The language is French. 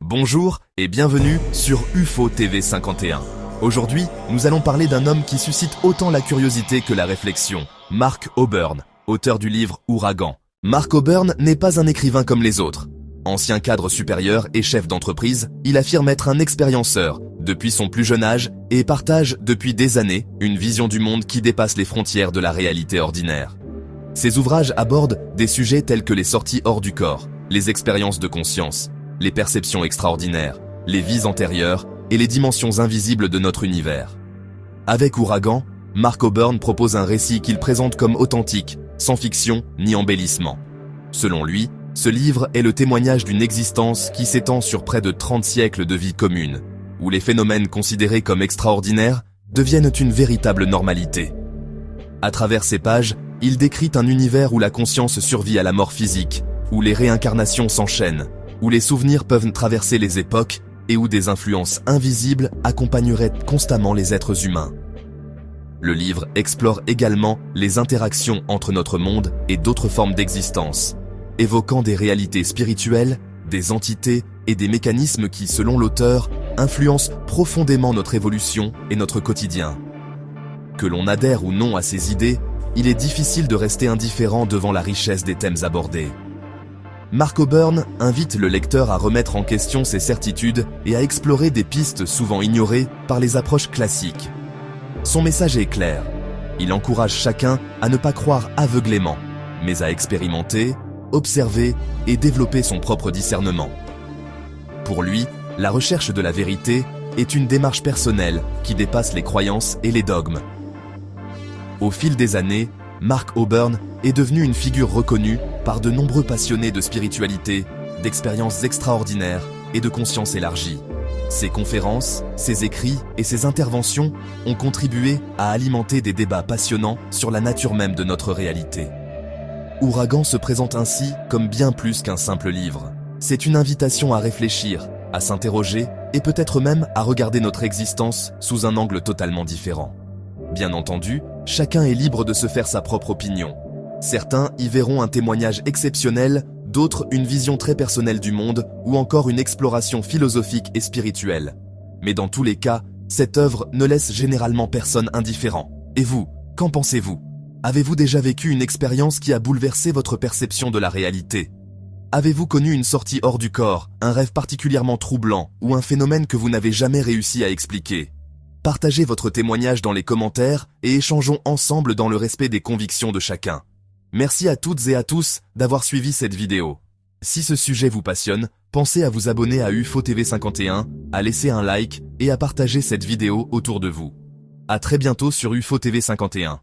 Bonjour et bienvenue sur UFO TV 51. Aujourd'hui, nous allons parler d'un homme qui suscite autant la curiosité que la réflexion, Mark Oburn, auteur du livre Ouragan. Mark Oburn n'est pas un écrivain comme les autres. Ancien cadre supérieur et chef d'entreprise, il affirme être un expérienceur depuis son plus jeune âge et partage depuis des années une vision du monde qui dépasse les frontières de la réalité ordinaire. Ses ouvrages abordent des sujets tels que les sorties hors du corps, les expériences de conscience, les perceptions extraordinaires, les vies antérieures et les dimensions invisibles de notre univers. Avec Ouragan, Mark Oburn propose un récit qu'il présente comme authentique, sans fiction ni embellissement. Selon lui, ce livre est le témoignage d'une existence qui s'étend sur près de 30 siècles de vie commune, où les phénomènes considérés comme extraordinaires deviennent une véritable normalité. À travers ces pages, il décrit un univers où la conscience survit à la mort physique, où les réincarnations s'enchaînent, où les souvenirs peuvent traverser les époques et où des influences invisibles accompagneraient constamment les êtres humains. Le livre explore également les interactions entre notre monde et d'autres formes d'existence, évoquant des réalités spirituelles, des entités et des mécanismes qui, selon l'auteur, influencent profondément notre évolution et notre quotidien. Que l'on adhère ou non à ces idées, il est difficile de rester indifférent devant la richesse des thèmes abordés. Mark Oburn invite le lecteur à remettre en question ses certitudes et à explorer des pistes souvent ignorées par les approches classiques. Son message est clair. Il encourage chacun à ne pas croire aveuglément, mais à expérimenter, observer et développer son propre discernement. Pour lui, la recherche de la vérité est une démarche personnelle qui dépasse les croyances et les dogmes. Au fil des années, Mark Oburn est devenu une figure reconnue par de nombreux passionnés de spiritualité, d'expériences extraordinaires et de conscience élargie. Ses conférences, ses écrits et ses interventions ont contribué à alimenter des débats passionnants sur la nature même de notre réalité. Ouragan se présente ainsi comme bien plus qu'un simple livre. C'est une invitation à réfléchir, à s'interroger et peut-être même à regarder notre existence sous un angle totalement différent. Bien entendu, chacun est libre de se faire sa propre opinion. Certains y verront un témoignage exceptionnel, d'autres une vision très personnelle du monde ou encore une exploration philosophique et spirituelle. Mais dans tous les cas, cette œuvre ne laisse généralement personne indifférent. Et vous, qu'en pensez-vous ? Avez-vous déjà vécu une expérience qui a bouleversé votre perception de la réalité ? Avez-vous connu une sortie hors du corps, un rêve particulièrement troublant ou un phénomène que vous n'avez jamais réussi à expliquer ? Partagez votre témoignage dans les commentaires et échangeons ensemble dans le respect des convictions de chacun. Merci à toutes et à tous d'avoir suivi cette vidéo. Si ce sujet vous passionne, pensez à vous abonner à UFO TV 51, à laisser un like et à partager cette vidéo autour de vous. À très bientôt sur UFO TV 51.